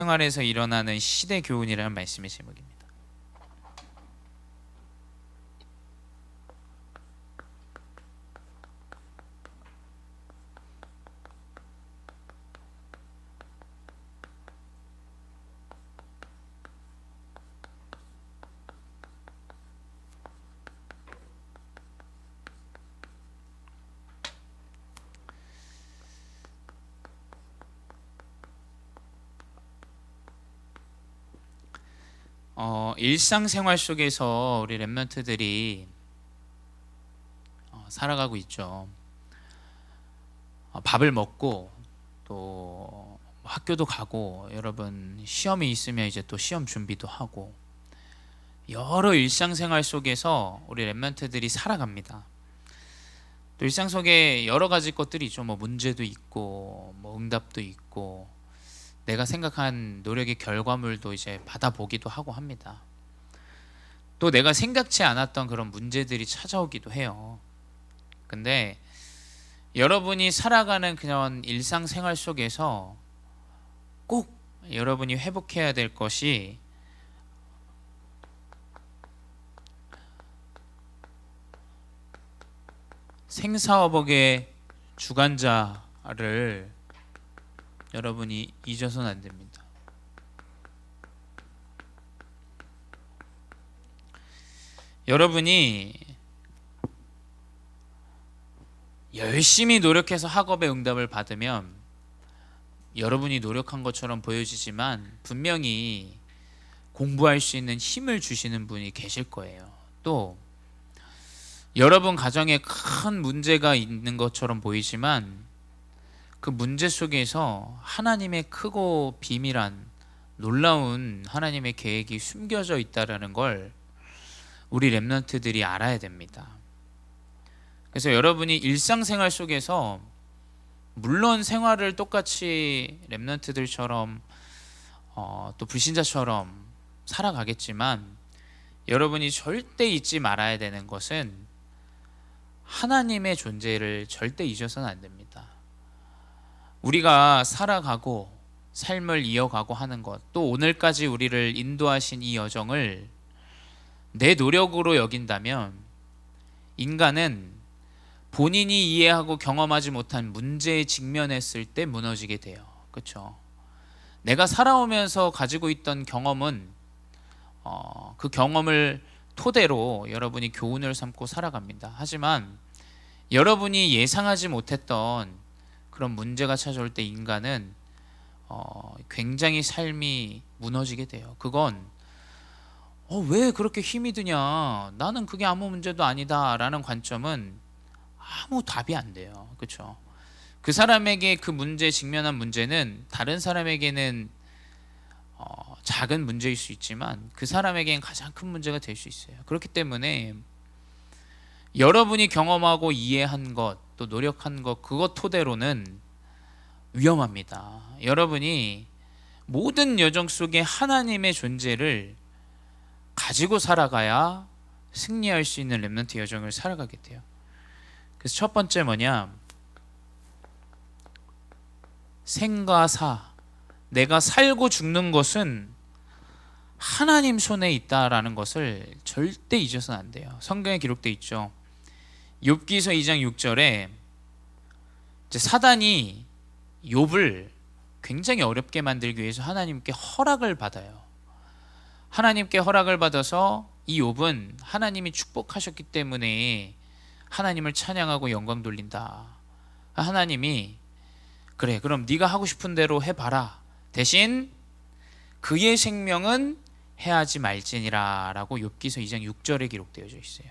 생활에서 일어나는 시대 교훈이라는 말씀의 제목입니다. 일상생활 속에서 우리 랩런트들이 살아가고 있죠. 밥을 먹고 또 학교도 가고, 여러분 시험이 있으면 이제 또 시험 준비도 하고, 여러 일상생활 속에서 우리 랩런트들이 살아갑니다. 또 일상 속에 여러 가지 것들이 있죠. 뭐 문제도 있고, 뭐 응답도 있고, 내가 생각한 노력의 결과물도 이제 받아보기도 하고 합니다. 또 내가 생각지 않았던 그런 문제들이 찾아오기도 해요. 근데 여러분이 살아가는 그런 일상생활 속에서 꼭 여러분이 회복해야 될 것이 생사화복의 주관자를 여러분이 잊어서는 안 됩니다. 여러분이 열심히 노력해서 학업의 응답을 받으면 여러분이 노력한 것처럼 보여지지만 분명히 공부할 수 있는 힘을 주시는 분이 계실 거예요. 또 여러분 가정에 큰 문제가 있는 것처럼 보이지만 그 문제 속에서 하나님의 크고 비밀한 놀라운 하나님의 계획이 숨겨져 있다는 걸 우리 랩런트들이 알아야 됩니다. 그래서 여러분이 일상생활 속에서 물론 생활을 똑같이 랩런트들처럼 또 불신자처럼 살아가겠지만, 여러분이 절대 잊지 말아야 되는 것은 하나님의 존재를 절대 잊어서는 안 됩니다. 우리가 살아가고 삶을 이어가고 하는 것, 또 오늘까지 우리를 인도하신 이 여정을 내 노력으로 여긴다면 인간은 본인이 이해하고 경험하지 못한 문제에 직면했을 때 무너지게 돼요. 그렇죠? 내가 살아오면서 가지고 있던 경험은 그 경험을 토대로 여러분이 교훈을 삼고 살아갑니다. 하지만 여러분이 예상하지 못했던 그런 문제가 찾아올 때 인간은 굉장히 삶이 무너지게 돼요. 그건 왜 그렇게 힘이 드냐, 나는 그게 아무 문제도 아니다 라는 관점은 아무 답이 안 돼요. 그렇죠? 그 사람에게 그 문제에 직면한 문제는 다른 사람에게는 작은 문제일 수 있지만 그 사람에게는 가장 큰 문제가 될 수 있어요. 그렇기 때문에 여러분이 경험하고 이해한 것, 또 노력한 것, 그것 토대로는 위험합니다. 여러분이 모든 여정 속에 하나님의 존재를 가지고 살아가야 승리할 수 있는 랩런트 여정을 살아가게 돼요. 그래서 첫 번째 뭐냐, 생과 사, 내가 살고 죽는 것은 하나님 손에 있다라는 것을 절대 잊어서는 안 돼요. 성경에 기록되어 있죠. 욥기서 2장 6절에 사단이 욥을 굉장히 어렵게 만들기 위해서 하나님께 허락을 받아요. 하나님께 허락을 받아서 이 욥은 하나님이 축복하셨기 때문에 하나님을 찬양하고 영광 돌린다. 하나님이 그래, 그럼 네가 하고 싶은 대로 해봐라. 대신 그의 생명은 해하지 말지니라 라고 욥기서 2장 6절에 기록되어 있어요.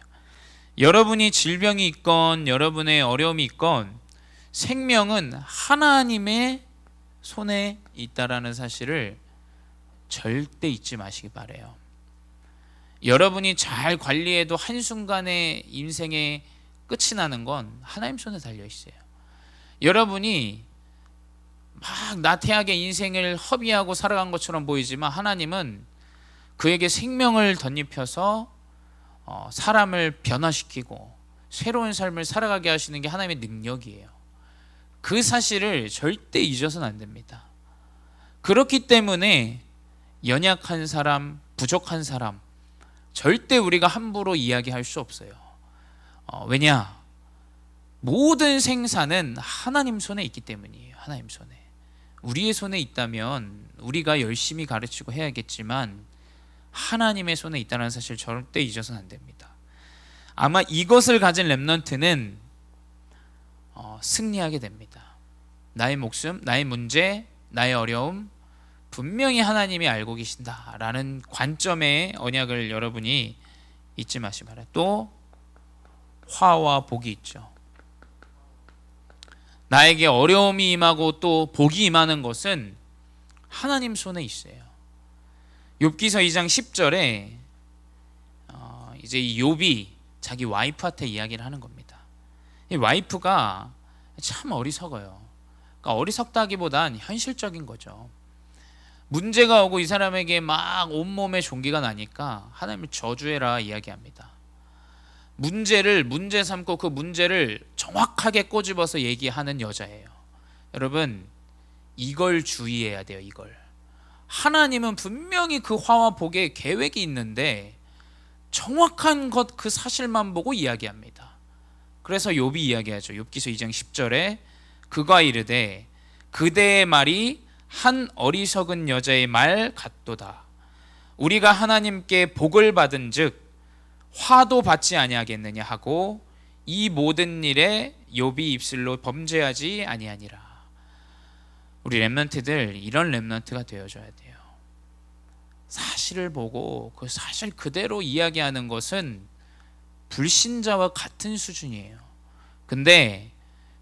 여러분이 질병이 있건 여러분의 어려움이 있건 생명은 하나님의 손에 있다라는 사실을 절대 잊지 마시기 바라요. 여러분이 잘 관리해도 한순간에 인생의 끝이 나는 건 하나님 손에 달려 있어요. 여러분이 막 나태하게 인생을 허비하고 살아간 것처럼 보이지만 하나님은 그에게 생명을 덧입혀서 사람을 변화시키고 새로운 삶을 살아가게 하시는 게 하나님의 능력이에요. 그 사실을 절대 잊어서는 안 됩니다. 그렇기 때문에 연약한 사람, 부족한 사람 절대 우리가 함부로 이야기할 수 없어요. 왜냐? 모든 생사는 하나님 손에 있기 때문이에요. 하나님 손에. 우리의 손에 있다면 우리가 열심히 가르치고 해야겠지만 하나님의 손에 있다는 사실 절대 잊어서는 안 됩니다. 아마 이것을 가진 렘넌트는 승리하게 됩니다. 나의 목숨, 나의 문제, 나의 어려움 분명히 하나님이 알고 계신다라는 관점의 언약을 여러분이 잊지 마시기 바랍니다. 또 화와 복이 있죠. 나에게 어려움이 임하고 또 복이 임하는 것은 하나님 손에 있어요. 욥기서 2장 10절에 이제 이 욥이 자기 와이프한테 이야기를 하는 겁니다. 이 와이프가 참 어리석어요. 그러니까 어리석다기보단 현실적인 거죠. 문제가 오고 이 사람에게 막 온몸에 종기가 나니까 하나님을 저주해라 이야기합니다. 문제를 문제 삼고 그 문제를 정확하게 꼬집어서 얘기하는 여자예요. 여러분, 이걸 주의해야 돼요. 이걸. 하나님은 분명히 그 화와 복의 계획이 있는데 정확한 것 그 사실만 보고 이야기합니다. 그래서 욥이 이야기하죠. 욥기서 2장 10절에 그가 이르되 그대의 말이 한 어리석은 여자의 말 같도다. 우리가 하나님께 복을 받은즉 화도 받지 아니하겠느냐 하고 이 모든 일에 욥이 입술로 범죄하지 아니하니라. 우리 렘넌트들 이런 렘넌트가 되어줘야 돼요. 사실을 보고 그 사실 그대로 이야기하는 것은 불신자와 같은 수준이에요. 근데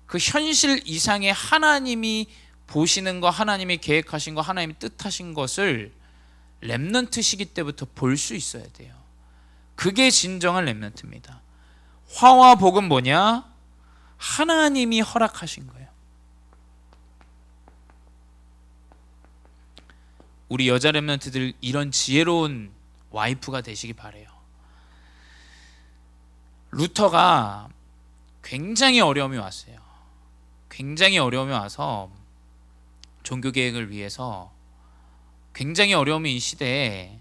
그 현실 이상의 하나님이 보시는 거, 하나님이 계획하신 거, 하나님이 뜻하신 것을 렘넌트 시기 때부터 볼 수 있어야 돼요. 그게 진정한 렘넌트입니다. 화와 복은 뭐냐? 하나님이 허락하신 거예요. 우리 여자 렘넌트들 이런 지혜로운 와이프가 되시기 바래요. 루터가 굉장히 어려움이 왔어요. 굉장히 어려움이 와서 종교개혁을 위해서 굉장히 어려움이 이 시대에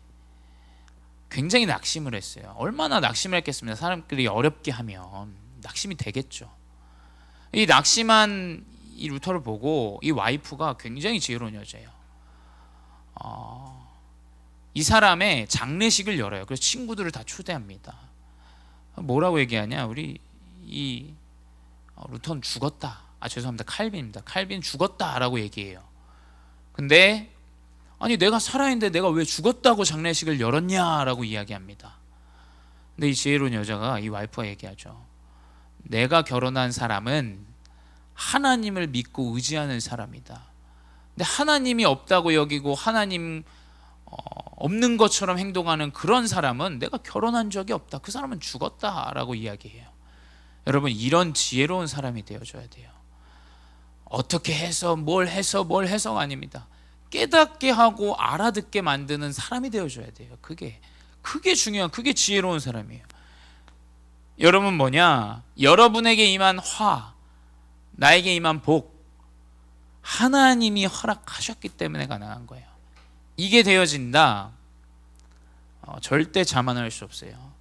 굉장히 낙심을 했어요. 얼마나 낙심을 했겠습니까? 사람들이 어렵게 하면 낙심이 되겠죠. 이 낙심한 이 루터를 보고 이 와이프가 굉장히 지혜로운 여자예요. 이 사람의 장례식을 열어요. 그래서 친구들을 다 초대합니다. 뭐라고 얘기하냐? 우리 이 루터는 죽었다. 죄송합니다. 칼빈입니다. 칼빈 죽었다라고 얘기해요. 근데 아니 내가 살아있는데 내가 왜 죽었다고 장례식을 열었냐라고 이야기합니다. 근데 이 지혜로운 여자가 이 와이프가 얘기하죠. 내가 결혼한 사람은 하나님을 믿고 의지하는 사람이다. 근데 하나님이 없다고 여기고 하나님 없는 것처럼 행동하는 그런 사람은 내가 결혼한 적이 없다. 그 사람은 죽었다라고 이야기해요. 여러분, 이런 지혜로운 사람이 되어줘야 돼요. 어떻게 해서 뭘 해서가 아닙니다. 깨닫게 하고 알아듣게 만드는 사람이 되어줘야 돼요. 그게 중요한, 그게 지혜로운 사람이에요. 여러분 뭐냐? 여러분에게 임한 화, 나에게 임한 복, 하나님이 허락하셨기 때문에 가능한 거예요. 이게 되어진다. 절대 자만할 수 없어요.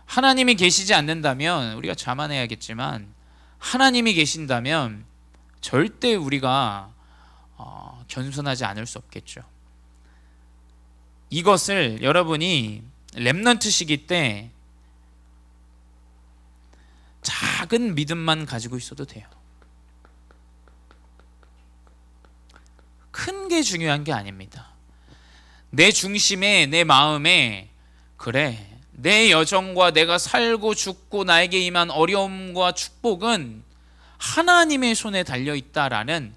하나님이 계시지 않는다면 우리가 자만해야겠지만 하나님이 계신다면 절대 우리가 겸손하지 않을 수 없겠죠. 이것을 여러분이 렘넌트 시기 때 작은 믿음만 가지고 있어도 돼요. 큰 게 중요한 게 아닙니다. 내 중심에, 내 마음에, 그래, 내 여정과 내가 살고 죽고 나에게 임한 어려움과 축복은 하나님의 손에 달려있다라는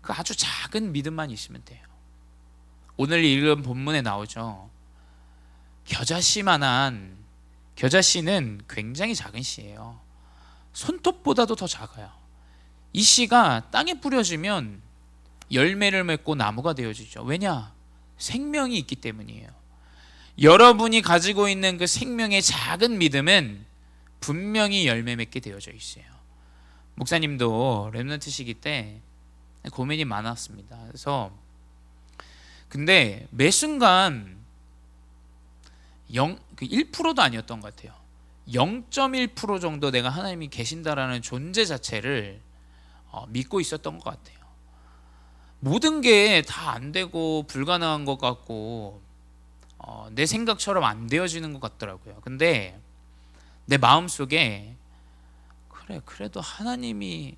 그 아주 작은 믿음만 있으면 돼요. 오늘 읽은 본문에 나오죠. 겨자씨는 굉장히 작은 씨예요. 손톱보다도 더 작아요. 이 씨가 땅에 뿌려지면 열매를 맺고 나무가 되어지죠. 왜냐? 생명이 있기 때문이에요. 여러분이 가지고 있는 그 생명의 작은 믿음은 분명히 열매 맺게 되어져 있어요. 목사님도 렘넌트 시기 때 고민이 많았습니다. 그래서 근데 매 순간 1%도 아니었던 것 같아요. 0.1% 정도 내가 하나님이 계신다라는 존재 자체를 믿고 있었던 것 같아요. 모든 게 다 안 되고 불가능한 것 같고 내 생각처럼 안 되어지는 것 같더라고요. 근데 내 마음속에 그래도 하나님이,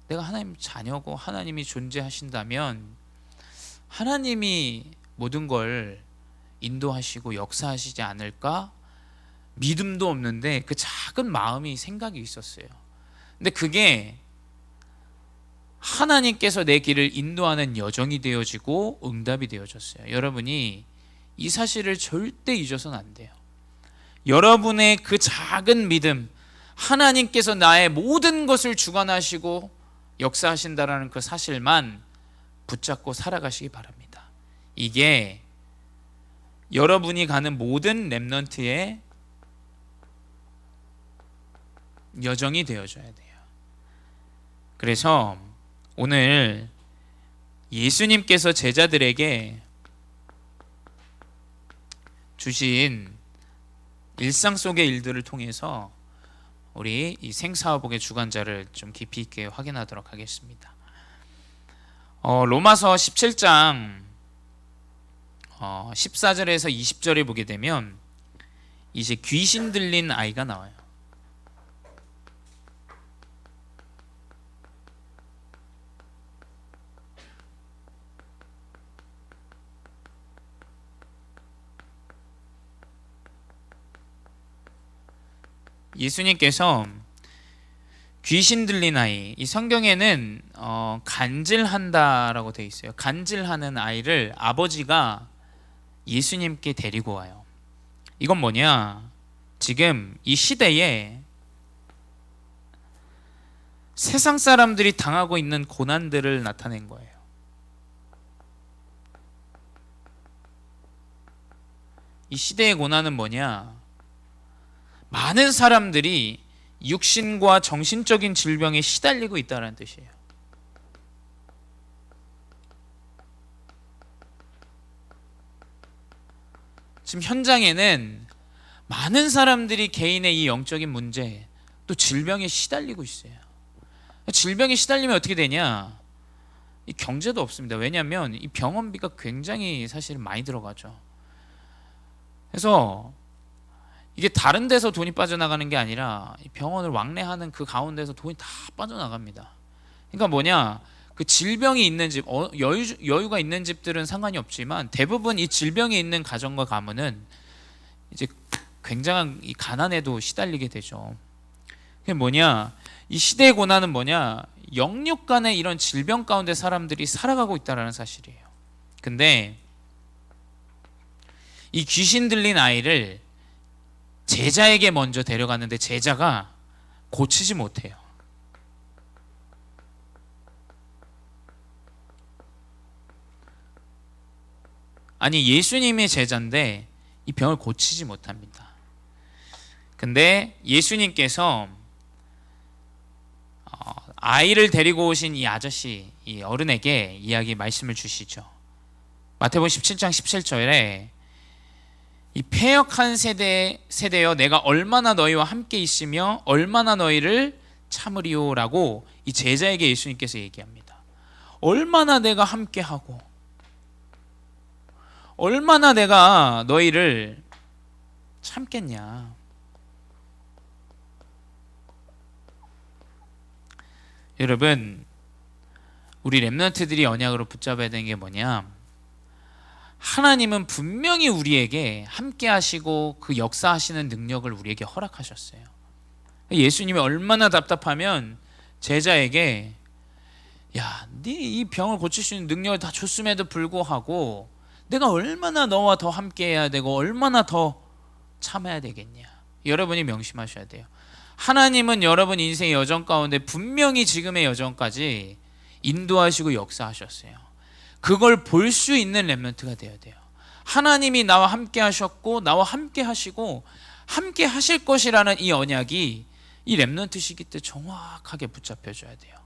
내가 하나님 자녀고 하나님이 존재하신다면 하나님이 모든 걸 인도하시고 역사하시지 않을까? 믿음도 없는데 그 작은 마음이, 생각이 있었어요. 근데 그게 하나님께서 내 길을 인도하는 여정이 되어지고 응답이 되어졌어요. 여러분이 이 사실을 절대 잊어서는 안 돼요. 여러분의 그 작은 믿음, 하나님께서 나의 모든 것을 주관하시고 역사하신다라는 그 사실만 붙잡고 살아가시기 바랍니다. 이게 여러분이 가는 모든 렘넌트의 여정이 되어줘야 돼요. 그래서 오늘 예수님께서 제자들에게 주신 일상 속의 일들을 통해서 우리 이 생사화복의 주관자를 좀 깊이 있게 확인하도록 하겠습니다. 로마서 17장 14절에서 20절에 보게 되면 이제 귀신 들린 아이가 나와요. 예수님께서 귀신 들린 아이, 이 성경에는 간질한다라고 되어 있어요. 간질하는 아이를 아버지가 예수님께 데리고 와요. 이건 뭐냐? 지금 이 시대에 세상 사람들이 당하고 있는 고난들을 나타낸 거예요. 이 시대의 고난은 뭐냐? 많은 사람들이 육신과 정신적인 질병에 시달리고 있다는 뜻이에요. 지금 현장에는 많은 사람들이 개인의 이 영적인 문제, 또 질병에 시달리고 있어요. 질병에 시달리면 어떻게 되냐? 이 경제도 없습니다. 왜냐하면 이 병원비가 굉장히 사실 많이 들어가죠. 그래서 이게 다른 데서 돈이 빠져나가는 게 아니라 병원을 왕래하는 그 가운데서 돈이 다 빠져나갑니다. 그러니까 뭐냐, 그 질병이 있는 집, 여유가 있는 집들은 상관이 없지만 대부분 이 질병이 있는 가정과 가문은 이제 굉장한 이 가난에도 시달리게 되죠. 그게 뭐냐, 이 시대의 고난은 뭐냐, 영육 간의 이런 질병 가운데 사람들이 살아가고 있다는 사실이에요. 근데 이 귀신 들린 아이를 제자에게 먼저 데려갔는데 제자가 고치지 못해요. 아니, 예수님의 제자인데 이 병을 고치지 못합니다. 근데 예수님께서 아이를 데리고 오신 이 아저씨, 이 어른에게 이야기 말씀을 주시죠. 마태복음 17장 17절에 이 패역한 세대여 내가 얼마나 너희와 함께 있으며 얼마나 너희를 참으리오라고 이 제자에게 예수님께서 얘기합니다. 얼마나 내가 함께하고 얼마나 내가 너희를 참겠냐. 여러분, 우리 렘넌트들이 언약으로 붙잡아야 되는 게 뭐냐, 하나님은 분명히 우리에게 함께 하시고 그 역사하시는 능력을 우리에게 허락하셨어요. 예수님이 얼마나 답답하면 제자에게 야, 네 이 병을 고칠 수 있는 능력을 다 줬음에도 불구하고 내가 얼마나 너와 더 함께 해야 되고 얼마나 더 참아야 되겠냐. 여러분이 명심하셔야 돼요. 하나님은 여러분 인생의 여정 가운데 분명히 지금의 여정까지 인도하시고 역사하셨어요. 그걸 볼 수 있는 렘넌트가 되어야 돼요. 하나님이 나와 함께 하셨고 나와 함께 하시고 함께 하실 것이라는 이 언약이 이 렘넌트 시기 때 정확하게 붙잡혀줘야 돼요.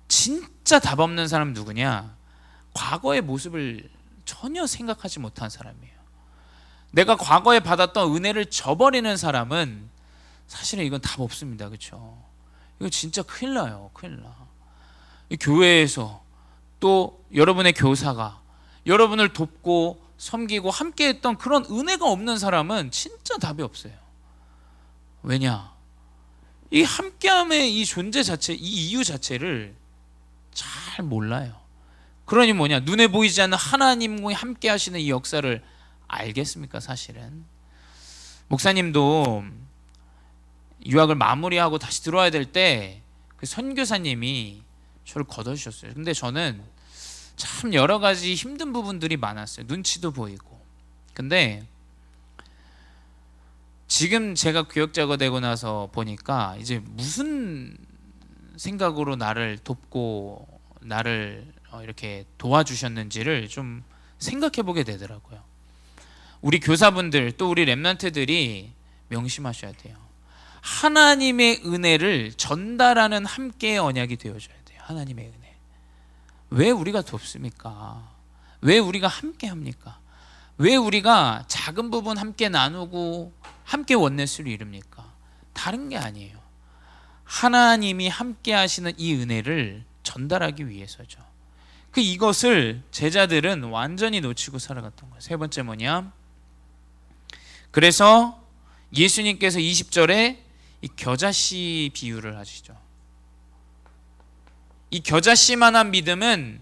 진짜 답 없는 사람 누구냐? 과거의 모습을 전혀 생각하지 못한 사람이에요. 내가 과거에 받았던 은혜를 저버리는 사람은 사실은 이건 답 없습니다. 그렇죠? 이거 진짜 큰일 나요. 큰일 나. 이 교회에서 또 여러분의 교사가 여러분을 돕고 섬기고 함께했던 그런 은혜가 없는 사람은 진짜 답이 없어요. 왜냐? 이 함께함의 이 존재 자체, 이 이유 자체를 잘 몰라요. 그러니 뭐냐? 눈에 보이지 않는 하나님과 함께 하시는 이 역사를 알겠습니까? 사실은 목사님도 유학을 마무리하고 다시 들어와야 될 때 그 선교사님이 저를 걷어주셨어요. 근데 저는 참 여러 가지 힘든 부분들이 많았어요. 눈치도 보이고. 근데 지금 제가 교역자가 되고 나서 보니까 이제 무슨 생각으로 나를 돕고 나를 이렇게 도와주셨는지를 좀 생각해 보게 되더라고요. 우리 교사분들 또 우리 렘넌트들이 명심하셔야 돼요. 하나님의 은혜를 전달하는 함께의 언약이 되어줘야 돼요. 하나님의 은혜. 왜 우리가 돕습니까? 왜 우리가 함께 합니까? 왜 우리가 작은 부분 함께 나누고 함께 원내스를 이룹니까? 다른 게 아니에요. 하나님이 함께 하시는 이 은혜를 전달하기 위해서죠. 이것을 제자들은 완전히 놓치고 살아갔던 거예요. 세 번째 뭐냐? 그래서 예수님께서 20절에 이 겨자씨 비유를 하시죠. 이 겨자씨만한 믿음은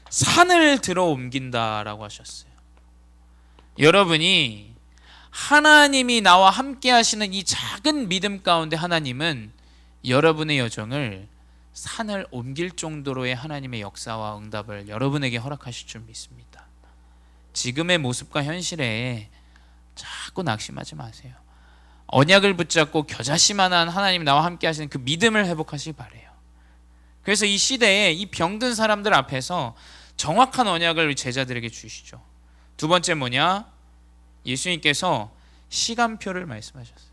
산을 들어 옮긴다라고 하셨어요. 여러분이 하나님이 나와 함께 하시는 이 작은 믿음 가운데 하나님은 여러분의 여정을 산을 옮길 정도로의 하나님의 역사와 응답을 여러분에게 허락하실 줄 믿습니다. 지금의 모습과 현실에 자꾸 낙심하지 마세요. 언약을 붙잡고 겨자씨만한 하나님 나와 함께 하시는 그 믿음을 회복하시기 바라요. 그래서 이 시대에 이 병든 사람들 앞에서 정확한 언약을 제자들에게 주시죠. 두 번째 뭐냐? 예수님께서 시간표를 말씀하셨어요.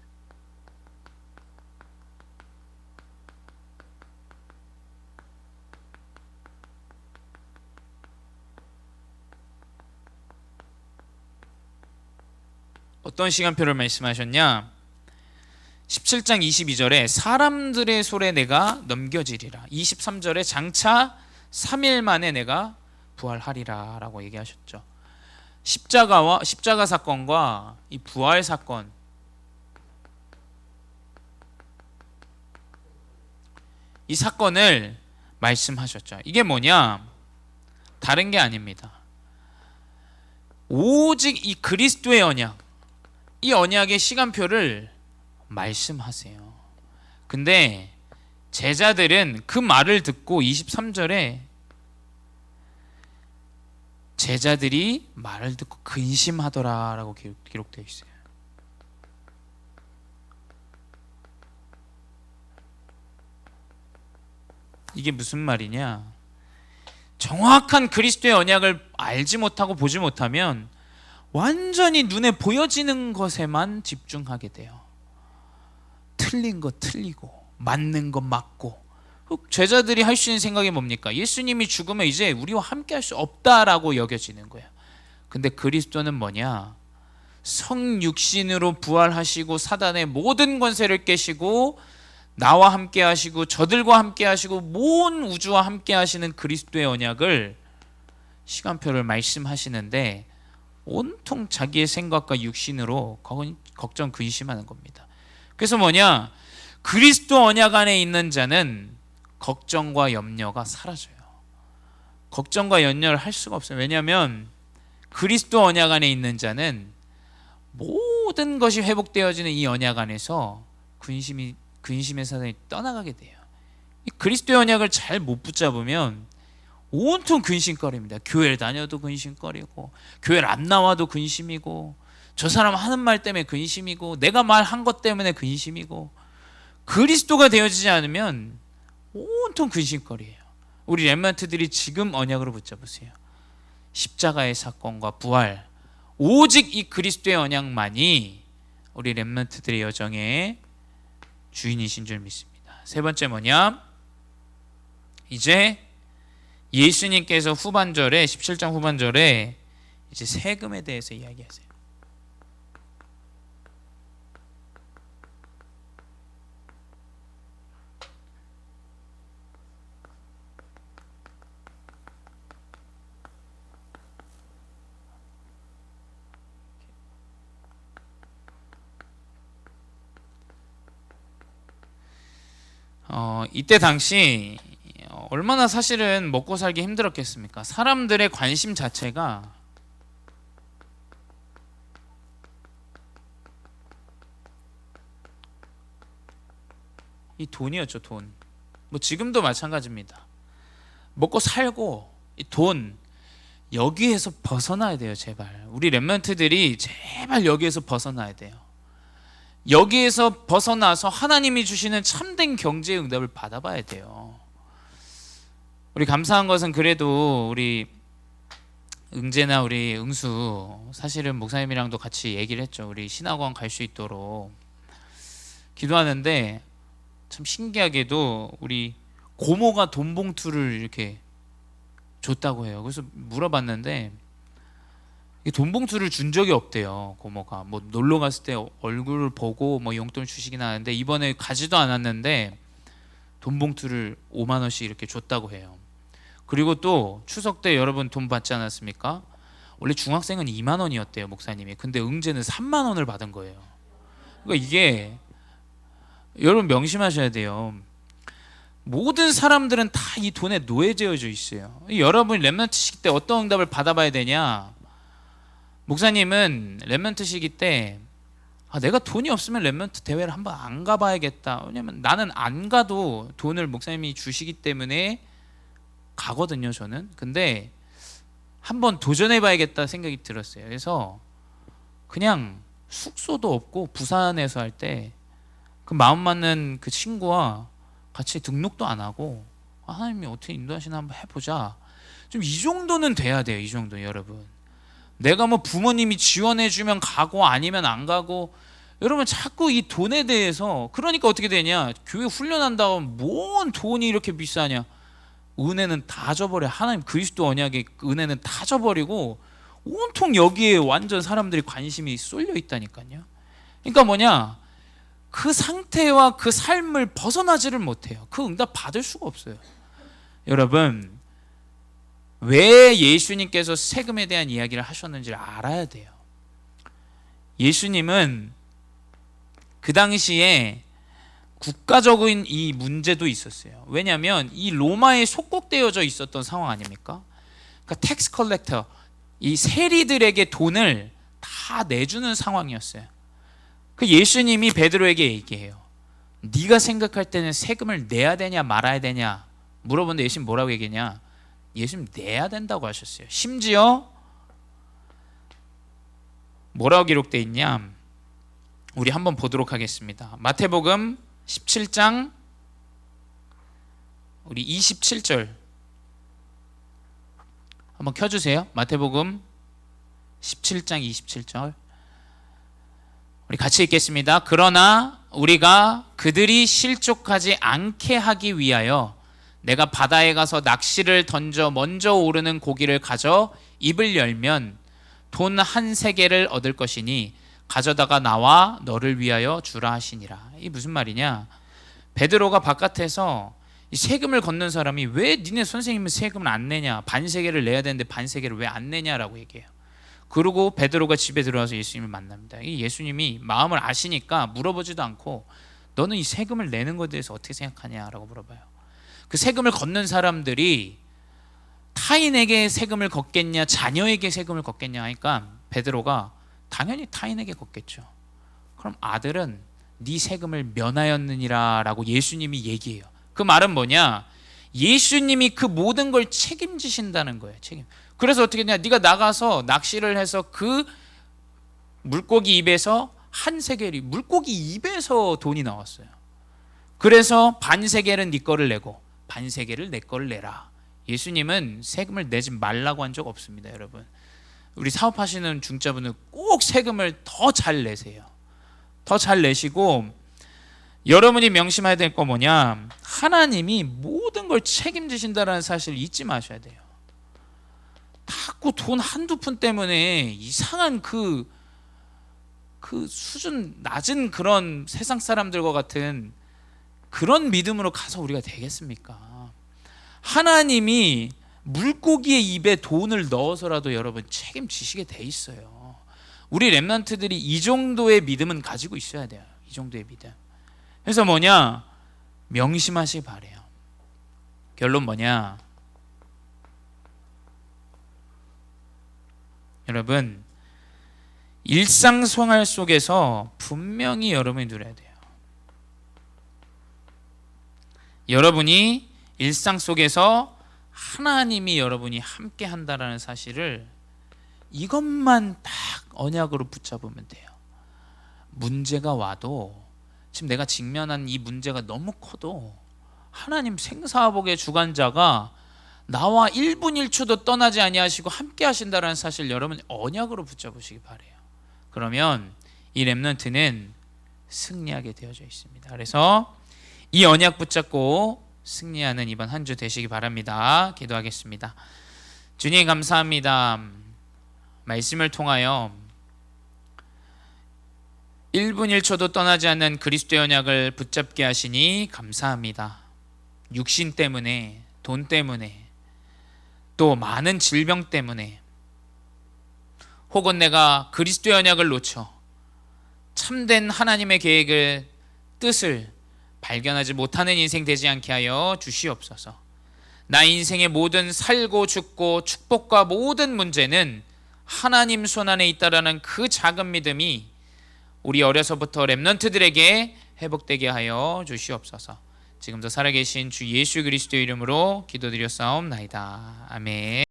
어떤 시간표를 말씀하셨냐? 17장 22절에 사람들의 손에 내가 넘겨지리라. 23절에 장차 3일 만에 내가 부활하리라 라고 얘기하셨죠. 십자가 사건과 이 부활 사건, 이 사건을 말씀하셨죠. 이게 뭐냐? 다른 게 아닙니다. 오직 이 그리스도의 언약, 이 언약의 시간표를 말씀하세요. 근데 제자들은 그 말을 듣고 23절에 제자들이 말을 듣고 근심하더라라고 기록되어 있어요. 이게 무슨 말이냐? 정확한 그리스도의 언약을 알지 못하고 보지 못하면 완전히 눈에 보여지는 것에만 집중하게 돼요. 틀린 거 틀리고 맞는 거 맞고. 제자들이 할 수 있는 생각이 뭡니까? 예수님이 죽으면 이제 우리와 함께 할 수 없다라고 여겨지는 거예요. 근데 그리스도는 뭐냐? 성육신으로 부활하시고 사단의 모든 권세를 깨시고 나와 함께 하시고 저들과 함께 하시고 모든 우주와 함께 하시는 그리스도의 언약을 시간표를 말씀하시는데 온통 자기의 생각과 육신으로 걱정 근심하는 겁니다. 그래서 뭐냐? 그리스도 언약 안에 있는 자는 걱정과 염려가 사라져요. 걱정과 염려를 할 수가 없어요. 왜냐하면 그리스도 언약 안에 있는 자는 모든 것이 회복되어지는 이 언약 안에서 근심의 사단이 떠나가게 돼요. 이 그리스도의 언약을 잘 못 붙잡으면 온통 근심거립니다. 교회를 다녀도 근심거리고 교회를 안 나와도 근심이고 저 사람 하는 말 때문에 근심이고 내가 말한 것 때문에 근심이고 그리스도가 되어지지 않으면 온통 근심거리예요. 우리 렘넌트들이 지금 언약으로 붙잡으세요. 십자가의 사건과 부활, 오직 이 그리스도의 언약만이 우리 렘넌트들의 여정의 주인이신 줄 믿습니다. 세 번째 뭐냐? 이제 예수님께서 후반절에 17장 후반절에 이제 세금에 대해서 이야기하세요. 이때 당시 얼마나 사실은 먹고 살기 힘들었겠습니까? 사람들의 관심 자체가 이 돈이었죠. 돈. 뭐 지금도 마찬가지입니다. 먹고 살고 이 돈, 여기에서 벗어나야 돼요. 제발 우리 렘넌트들이 제발 여기에서 벗어나야 돼요. 여기에서 벗어나서 하나님이 주시는 참된 경제의 응답을 받아봐야 돼요. 우리 감사한 것은 그래도 우리 응재나 우리 응수, 사실은 목사님이랑도 같이 얘기를 했죠. 우리 신학원 갈 수 있도록 기도하는데, 참 신기하게도 우리 고모가 돈 봉투를 이렇게 줬다고 해요. 그래서 물어봤는데 이 돈 봉투를 준 적이 없대요. 고모가 뭐 놀러 갔을 때 얼굴을 보고 뭐 용돈을 주시긴 하는데, 이번에 가지도 않았는데 돈 봉투를 5만 원씩 이렇게 줬다고 해요. 그리고 또 추석 때 여러분 돈 받지 않았습니까? 원래 중학생은 2만 원이었대요, 목사님이. 근데 응제는 3만 원을 받은 거예요. 그러니까 이게 여러분 명심하셔야 돼요. 모든 사람들은 다 이 돈에 노예되어져 있어요. 여러분 렘넌트 시기 때 어떤 응답을 받아봐야 되냐? 목사님은 렘넌트 시기 때 내가 돈이 없으면 렘넌트 대회를 한번 안 가봐야겠다. 왜냐면 나는 안 가도 돈을 목사님이 주시기 때문에 가거든요, 저는. 근데 한번 도전해봐야겠다 생각이 들었어요. 그래서 그냥 숙소도 없고 부산에서 할 때 그 마음 맞는 그 친구와 같이 등록도 안 하고 하나님이 어떻게 인도하시나 한번 해보자. 좀 이 정도는 돼야 돼요. 이 정도 여러분. 내가 뭐 부모님이 지원해주면 가고 아니면 안 가고, 여러분 자꾸 이 돈에 대해서, 그러니까 어떻게 되냐, 교회 훈련한다고 뭔 돈이 이렇게 비싸냐. 은혜는 다 져버려. 하나님 그리스도 언약의 은혜는 다 져버리고 온통 여기에 완전 사람들이 관심이 쏠려 있다니까요. 그러니까 뭐냐, 그 상태와 그 삶을 벗어나지를 못해요. 그 응답 받을 수가 없어요. 여러분, 왜 예수님께서 세금에 대한 이야기를 하셨는지를 알아야 돼요. 예수님은 그 당시에 국가적인 이 문제도 있었어요. 왜냐하면 이 로마에 속국되어져 있었던 상황 아닙니까? 그러니까 텍스 컬렉터, 이 세리들에게 돈을 다 내주는 상황이었어요. 그 예수님이 베드로에게 얘기해요. 네가 생각할 때는 세금을 내야 되냐 말아야 되냐 물어보는데 예수님 뭐라고 얘기했냐? 예수님 내야 된다고 하셨어요. 심지어 뭐라고 기록되어 있냐? 우리 한번 보도록 하겠습니다. 마태복음 17장 우리 27절 한번 켜주세요. 마태복음 17장 27절 우리 같이 읽겠습니다. 그러나 우리가 그들이 실족하지 않게 하기 위하여 내가 바다에 가서 낚시를 던져 먼저 오르는 고기를 가져 입을 열면 돈 한 세겔을 얻을 것이니 가져다가 나와 너를 위하여 주라 하시니라. 이게 무슨 말이냐? 베드로가 바깥에서 이 세금을 걷는 사람이 왜 니네 선생님은 세금을 안 내냐, 반세겔을 내야 되는데 반세겔을 왜 안 내냐라고 얘기해요. 그리고 베드로가 집에 들어와서 예수님을 만납니다. 이 예수님이 마음을 아시니까 물어보지도 않고 너는 이 세금을 내는 것에 대해서 어떻게 생각하냐라고 물어봐요. 그 세금을 걷는 사람들이 타인에게 세금을 걷겠냐 자녀에게 세금을 걷겠냐 하니까 베드로가 당연히 타인에게 걷겠죠. 그럼 아들은 네 세금을 면하였느니라 라고 예수님이 얘기해요. 그 말은 뭐냐, 예수님이 그 모든 걸 책임지신다는 거예요. 책임. 그래서 어떻게 했냐, 네가 나가서 낚시를 해서 그 물고기 입에서 한 세겔이 물고기 입에서 돈이 나왔어요. 그래서 반 세겔은 네 거를 내고 반 세겔을 내 거를 내라. 예수님은 세금을 내지 말라고 한 적 없습니다. 여러분, 우리 사업하시는 중자분은 꼭 세금을 더 잘 내세요. 더 잘 내시고, 여러분이 명심해야 될 거 뭐냐, 하나님이 모든 걸 책임지신다는 사실을 잊지 마셔야 돼요. 자꾸 돈 한두 푼 때문에 이상한 그 수준 낮은 그런 세상 사람들과 같은 그런 믿음으로 가서 우리가 되겠습니까? 하나님이 물고기의 입에 돈을 넣어서라도 여러분 책임지시게 돼 있어요. 우리 렘넌트들이 이 정도의 믿음은 가지고 있어야 돼요. 이 정도의 믿음. 그래서 뭐냐? 명심하시기 바래요. 결론 뭐냐? 여러분, 일상생활 속에서 분명히 여러분이 누려야 돼요. 여러분이 일상 속에서 하나님이 여러분이 함께 한다라는 사실을 이것만 딱 언약으로 붙잡으면 돼요. 문제가 와도 지금 내가 직면한 이 문제가 너무 커도 하나님 생사화복의 주관자가 나와 1분 1초도 떠나지 아니하시고 함께 하신다라는 사실 여러분 언약으로 붙잡으시기 바래요. 그러면 이 렘넌트는 승리하게 되어져 있습니다. 그래서 이 언약 붙잡고 승리하는 이번 한 주 되시기 바랍니다. 기도하겠습니다. 주님 감사합니다. 말씀을 통하여 1분 1초도 떠나지 않는 그리스도의 언약을 붙잡게 하시니 감사합니다. 육신 때문에, 돈 때문에, 또 많은 질병 때문에, 혹은 내가 그리스도의 언약을 놓쳐 참된 하나님의 계획을, 뜻을 발견하지 못하는 인생 되지 않게 하여 주시옵소서. 나 인생의 모든 살고 죽고 축복과 모든 문제는 하나님 손안에 있다라는 그 작은 믿음이 우리 어려서부터 렘넌트들에게 회복되게 하여 주시옵소서. 지금도 살아계신 주 예수 그리스도의 이름으로 기도드렸사옵나이다. 아멘.